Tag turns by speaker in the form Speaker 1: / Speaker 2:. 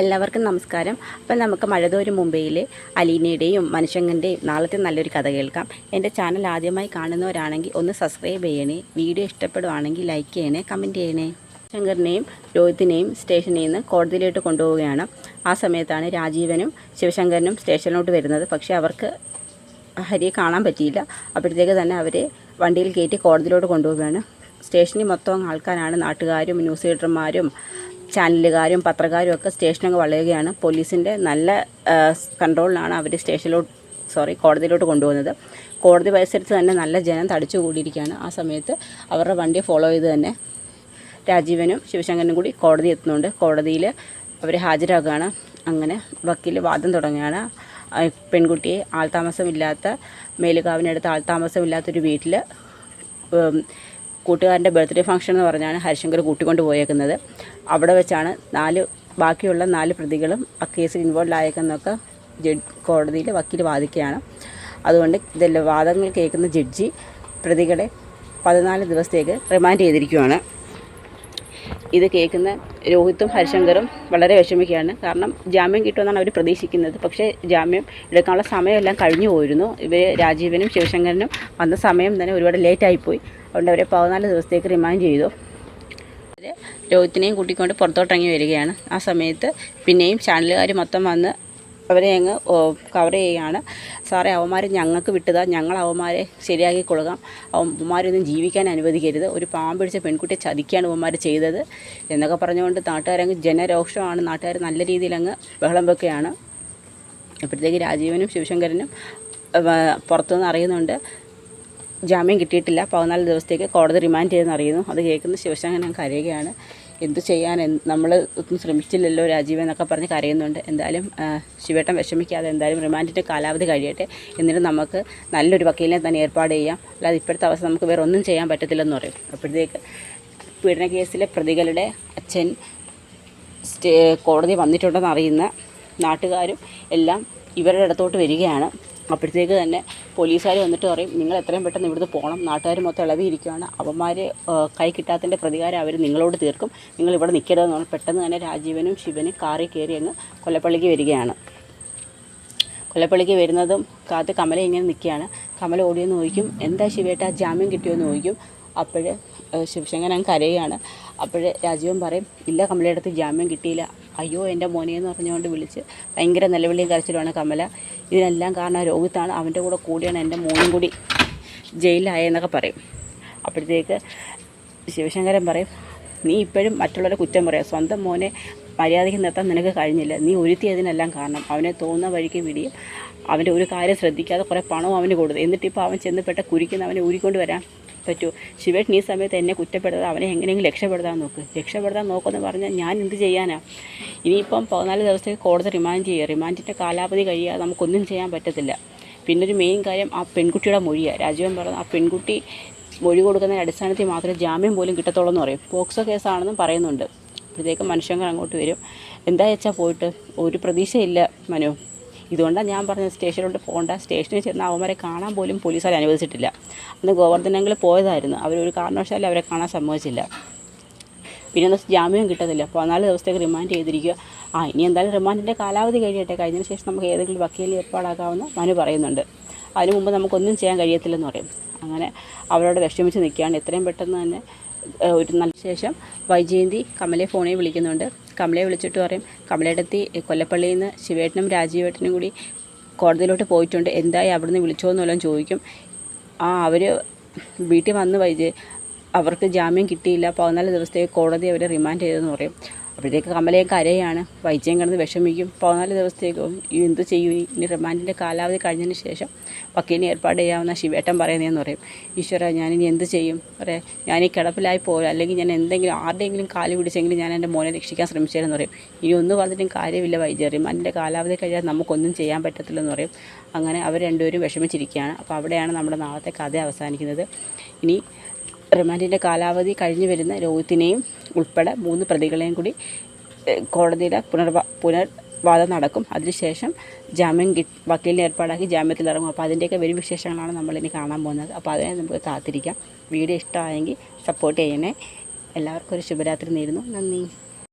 Speaker 1: എല്ലാവർക്കും നമസ്കാരം. അപ്പം നമുക്ക് മഴതോരും മുംബൈയിലെ അലീനയുടെയും മനുഷ്യങ്ങൻ്റെയും നാളത്തെ നല്ലൊരു കഥ കേൾക്കാം. എൻ്റെ ചാനൽ ആദ്യമായി കാണുന്നവരാണെങ്കിൽ ഒന്ന് സബ്സ്ക്രൈബ് ചെയ്യണേ. വീഡിയോ ഇഷ്ടപ്പെടുവാണെങ്കിൽ ലൈക്ക് ചെയ്യണേ, കമൻറ്റ് ചെയ്യണേ. ശങ്കറിനെയും രോഹിത്തിനെയും സ്റ്റേഷനിൽ നിന്ന് കോടതിയിലോട്ട് കൊണ്ടുപോവുകയാണ്. ആ സമയത്താണ് രാജീവനും ശിവശങ്കരനും സ്റ്റേഷനിലോട്ട് വരുന്നത്. പക്ഷേ അവർക്ക് ഹരിയെ കാണാൻ പറ്റിയില്ല. അപ്പോഴത്തേക്ക് തന്നെ അവരെ വണ്ടിയിൽ കയറ്റി കോടതിയിലോട്ട് കൊണ്ടുപോവുകയാണ്. സ്റ്റേഷനിൽ മൊത്തം ആൾക്കാരാണ്, നാട്ടുകാരും ന്യൂസ് റീഡർമാരും ചാനലുകാരും പത്രക്കാരും ഒക്കെ സ്റ്റേഷനൊക്കെ വളരുകയാണ്. പോലീസിൻ്റെ നല്ല കൺട്രോളിലാണ് അവർ കോടതിയിലോട്ട് കൊണ്ടുപോകുന്നത്. കോടതി പരിസരത്ത് തന്നെ നല്ല ജനം തടിച്ചു കൂടിയിരിക്കുകയാണ്. ആ സമയത്ത് അവരുടെ വണ്ടിയെ ഫോളോ ചെയ്ത് തന്നെ രാജീവനും ശിവശങ്കരനും കൂടി കോടതി എത്തുന്നുണ്ട്. കോടതിയിൽ അവർ ഹാജരാകുകയാണ്. അങ്ങനെ വക്കീൽ വാദം തുടങ്ങുകയാണ്. പെൺകുട്ടിയെ ആൾതാമസമില്ലാത്ത മേലുകാവിനടുത്ത് ആൾതാമസമില്ലാത്തൊരു വീട്ടിൽ കൂട്ടുകാരൻ്റെ ബർത്ത്ഡേ ഫംഗ്ഷൻ എന്ന് പറഞ്ഞാണ് ഹരിശങ്കർ കൂട്ടിക്കൊണ്ട് പോയേക്കുന്നത്. അവിടെ വെച്ചാണ് ബാക്കിയുള്ള 4 പ്രതികളും ആ കേസിൽ ഇൻവോൾവ് ആയേക്കുന്നൊക്കെ കോടതിയിൽ വക്കീൽ വാദിക്കുകയാണ്. അതുകൊണ്ട് ഇതെല്ലാം വാദങ്ങൾ കേൾക്കുന്ന ജഡ്ജി പ്രതികളെ 14 ദിവസത്തേക്ക് റിമാൻഡ് ചെയ്തിരിക്കുകയാണ്. ഇത് കേൾക്കുന്ന രോഹിത്തും ഹരിശങ്കറും വളരെ വിഷമിക്കുകയാണ്. കാരണം ജാമ്യം കിട്ടുമെന്നാണ് അവർ പ്രതീക്ഷിക്കുന്നത്. പക്ഷേ ജാമ്യം എടുക്കാനുള്ള സമയമെല്ലാം കഴിഞ്ഞു പോയിരുന്നു. ഇവർ രാജീവനും ശിവശങ്കരനും വന്ന സമയം തന്നെ ഒരുപാട് ലേറ്റായിപ്പോയി. അതുകൊണ്ട് അവരെ 14 ദിവസത്തേക്ക് റിമാൻഡ് ചെയ്തു. രോഹിത്തിനെയും കൂട്ടിക്കൊണ്ട് പുറത്തോട്ടിറങ്ങി വരികയാണ്. ആ സമയത്ത് പിന്നെയും ചാനലുകാർ മൊത്തം വന്ന് അവരെ അങ്ങ് കവർ ചെയ്യുകയാണ്. സാറേ, അവന്മാരെ ഞങ്ങൾക്ക് വിട്ടതാ, ഞങ്ങൾ അവന്മാരെ ശരിയാക്കി കൊടുക്കാം, അവന്മാരൊന്നും ജീവിക്കാൻ അനുവദിക്കരുത്, ഒരു പാമ്പ് പിടിച്ച പെൺകുട്ടിയെ ചതിക്കുകയാണ് അവന്മാർ ചെയ്തത് എന്നൊക്കെ പറഞ്ഞുകൊണ്ട് നാട്ടുകാരങ്ങ് ജനരോക്ഷമാണ്. നാട്ടുകാർ നല്ല രീതിയിൽ അങ്ങ് ബഹളം വെക്കുകയാണ്. അപ്പോഴത്തേക്ക് രാജീവനും ശിവശങ്കരനും പുറത്തുനിന്ന് അറിയുന്നുണ്ട് ജാമ്യം കിട്ടിയിട്ടില്ല, 14 ദിവസത്തേക്ക് കോടതി റിമാൻഡ് ചെയ്തെന്ന് അറിയുന്നു. അത് കേൾക്കുന്ന ശിവശങ്കരൻ കരയുകയാണ്. എന്തു ചെയ്യാൻ, നമ്മൾ ഒന്നും ശ്രമിച്ചില്ലല്ലോ രാജീവ് എന്നൊക്കെ പറഞ്ഞ് കരയുന്നുണ്ട്. എന്തായാലും ശിവേട്ടൻ വിഷമിക്കാതെ എന്തായാലും റിമാൻഡിൻ്റെ കാലാവധി കഴിയട്ടെ, എന്നിട്ട് നമുക്ക് നല്ലൊരു വക്കീലിനെ തന്നെ ഏർപ്പാട് ചെയ്യാം, അല്ലാതെ ഇപ്പോഴത്തെ അവസ്ഥ നമുക്ക് വേറെ ഒന്നും ചെയ്യാൻ പറ്റത്തില്ലെന്ന് പറയും. അപ്പോഴത്തേക്ക് പീഡന കേസിലെ പ്രതികളുടെ അച്ഛൻ കോടതി വന്നിട്ടുണ്ടെന്ന് അറിയുന്ന നാട്ടുകാരും എല്ലാം ഇവരുടെ അടുത്തോട്ട് വരികയാണ്. അപ്പോഴത്തേക്ക് തന്നെ പോലീസുകാർ വന്നിട്ട് പറയും, നിങ്ങൾ എത്രയും പെട്ടെന്ന് ഇവിടുന്ന് പോകണം, നാട്ടുകാർ മൊത്തം ഇളവിയിരിക്കുകയാണ്, അവന്മാർ കൈ കിട്ടാത്തതിൻ്റെ പ്രതികാരം അവർ നിങ്ങളോട് തീർക്കും, നിങ്ങൾ ഇവിടെ നിൽക്കരുതെന്ന് പറഞ്ഞാൽ പെട്ടെന്ന് തന്നെ രാജീവനും ശിവനും കാറിൽ കയറി അങ്ങ് കൊല്ലപ്പള്ളിക്ക് വരികയാണ്. കൊല്ലപ്പള്ളിക്ക് വരുന്നതും കാത്ത് കമല ഇങ്ങനെ നിൽക്കുകയാണ്. കമല ഓടിയെന്ന് ചോദിക്കും, എന്താ ശിവേട്ടാ ജാമ്യം കിട്ടിയോന്ന് ചോദിക്കും. അപ്പോൾ ശിവശങ്കരൻ കരയുകയാണ്. അപ്പോൾ രാജീവൻ പറയും, ഇല്ല കമലയുടെ അടുത്ത് ജാമ്യം കിട്ടിയില്ല, അയ്യോ എൻ്റെ മോനെയെന്ന് പറഞ്ഞുകൊണ്ട് വിളിച്ച് ഭയങ്കര നിലവിളിയും കരച്ചിലുമാണ് കമല. ഇതിനെല്ലാം കാരണം രോഹിത്താണ്, അവൻ്റെ കൂടിയാണ് എൻ്റെ മോനും കൂടി ജയിലിലായെന്നൊക്കെ പറയും. അപ്പോഴത്തേക്ക് ശിവശങ്കരൻ പറയും, നീ ഇപ്പോഴും മറ്റുള്ളവരെ കുറ്റം പറയാം, സ്വന്തം മോനെ മര്യാദയ്ക്ക് നിർത്താൻ നിനക്ക് കഴിഞ്ഞില്ല, നീ ഒരുത്തിയതിനെല്ലാം കാരണം, അവനെ തോന്നുന്ന വഴിക്ക് വിടിയും അവൻ്റെ ഒരു കാര്യം ശ്രദ്ധിക്കാതെ കുറേ പണവും അവന് കൊടുത്തു, എന്നിട്ടിപ്പോൾ അവൻ ചെന്നപ്പെട്ട കുരിക്കുന്ന അവനെ ഊരിക്കൊണ്ട് വരാൻ പറ്റുമോ? ശിവേട്ടൻ ഈ സമയത്ത് എന്നെ കുറ്റപ്പെടുത്താതെ അവനെ എങ്ങനെയെങ്കിലും രക്ഷപ്പെടുത്താൻ നോക്കുമെന്ന് പറഞ്ഞാൽ ഞാൻ എന്ത് ചെയ്യാനാണ്? ഇനിയിപ്പം 14 ദിവസത്തേക്ക് കോടതി റിമാൻഡ് ചെയ്യുക, റിമാൻഡിൻ്റെ കാലാവധി കഴിയാതെ നമുക്കൊന്നും ചെയ്യാൻ പറ്റത്തില്ല. പിന്നൊരു മെയിൻ കാര്യം ആ പെൺകുട്ടിയുടെ മൊഴിയാണ്. രാജീവൻ പറഞ്ഞു, ആ പെൺകുട്ടി മൊഴി കൊടുക്കുന്നതിൻ്റെ അടിസ്ഥാനത്തിൽ മാത്രമേ ജാമ്യം പോലും കിട്ടത്തുള്ളൂ എന്ന് പറയും. പോക്സോ കേസാണെന്നും പറയുന്നുണ്ട്. അപ്പോഴത്തേക്കും മനുഷ്യങ്ങൾ അങ്ങോട്ട് വരും. എന്താ വെച്ചാൽ പോയിട്ട് ഒരു പ്രതീക്ഷയില്ല മനു, ഇതുകൊണ്ടാണ് ഞാൻ പറഞ്ഞത് സ്റ്റേഷനിലോട്ട് പോകണ്ട, സ്റ്റേഷനിൽ ചെന്ന് അവന്മാരെ കാണാൻ പോലും പോലീസുകാർ അനുവദിച്ചിട്ടില്ല. അന്ന് ഗോവർദ്ധനങ്ങൾ പോയതായിരുന്നു, അവരൊരു കാരണവശാലും അവരെ കാണാൻ സമ്മതിച്ചില്ല. പിന്നെ ജാമ്യം കിട്ടത്തില്ല, 14 ദിവസത്തേക്ക് റിമാൻഡ് ചെയ്തിരിക്കുക. ഇനി എന്തായാലും റിമാൻഡിൻ്റെ കാലാവധി കഴിയട്ടെ, കഴിഞ്ഞതിന് ശേഷം നമുക്ക് ഏതെങ്കിലും വക്കീലിനെ ഏർപ്പാടാക്കാമെന്ന് മനു പറയുന്നുണ്ട്. അതിനു മുമ്പ് നമുക്കൊന്നും ചെയ്യാൻ കഴിയത്തില്ലെന്ന് പറയും. അങ്ങനെ അവരോട് വിഷമിച്ച് നിൽക്കുകയാണ്. എത്രയും പെട്ടെന്ന് തന്നെ ഒരു നല്ല ശേഷം വൈജയന്തി കമലയെ ഫോണിൽ വിളിക്കുന്നുണ്ട്. കമലയെ വിളിച്ചിട്ട് പറയും, കമലയിടത്തി കൊല്ലപ്പള്ളിയിൽ നിന്ന് ശിവേട്ടനും രാജീവേട്ടനും കൂടി കോടതിയിലോട്ട് പോയിട്ടുണ്ട്, എന്തായി അവിടുന്ന് വിളിച്ചോന്നെല്ലാം ചോദിക്കും. അവർ വീട്ടിൽ വന്ന് അവർക്ക് ജാമ്യം കിട്ടിയില്ല, 14 ദിവസത്തേക്ക് കോടതി അവരെ റിമാൻഡ് ചെയ്തെന്ന് പറയും. അപ്പോഴത്തേക്ക് കമലയും കരയാണ്, വൈജയം കിടന്ന് വിഷമിക്കും. 14 ദിവസത്തേക്കോ എന്ത് ചെയ്യും, ഇനി റിമാൻഡിൻ്റെ കാലാവധി കഴിഞ്ഞതിന് ശേഷം വക്കീലിനെ ഏർപ്പാട് ചെയ്യാമെന്ന ശിവേട്ടൻ പറയുന്നതെന്ന് പറയും. ഈശ്വര, ഞാനിനി എന്ത് ചെയ്യും പറയാം, ഞാൻ ഈ കിടപ്പിലായി പോയോ, അല്ലെങ്കിൽ ഞാൻ ആരുടെയെങ്കിലും കാല് പിടിച്ചെങ്കിലും ഞാൻ എൻ്റെ മോനെ രക്ഷിക്കാൻ ശ്രമിച്ചതെന്ന് പറയും. ഇനി ഒന്നും പറഞ്ഞിട്ടും കാര്യമില്ല വൈജയ, റിമാൻഡിൻ്റെ കാലാവധി കഴിയാതെ നമുക്കൊന്നും ചെയ്യാൻ പറ്റത്തില്ലെന്ന് പറയും. അങ്ങനെ അവർ രണ്ടുപേരും വിഷമിച്ചിരിക്കുകയാണ്. അപ്പോൾ അവിടെയാണ് നമ്മുടെ നാളത്തെ കഥ അവസാനിക്കുന്നത്. ഇനി റിമാൻഡിൻ്റെ കാലാവധി കഴിഞ്ഞ് വരുന്ന രോഹിത്തിനെയും ഉൾപ്പെടെ 3 പ്രതികളെയും കൂടി കോടതിയുടെ പുനർവാദം നടക്കും. അതിനുശേഷം വക്കീലിനെ ഏർപ്പാടാക്കി ജാമ്യത്തിൽ ഇറങ്ങും. അപ്പോൾ അതിൻ്റെയൊക്കെ വരും വിശേഷങ്ങളാണ് നമ്മളിനി കാണാൻ പോകുന്നത്. അപ്പോൾ അതിനെ നമുക്ക് കാത്തിരിക്കാം. വീഡിയോ ഇഷ്ടമായെങ്കിൽ സപ്പോർട്ട് ചെയ്യണേ. എല്ലാവർക്കും ഒരു ശുഭരാത്രി നേരുന്നു. നന്ദി.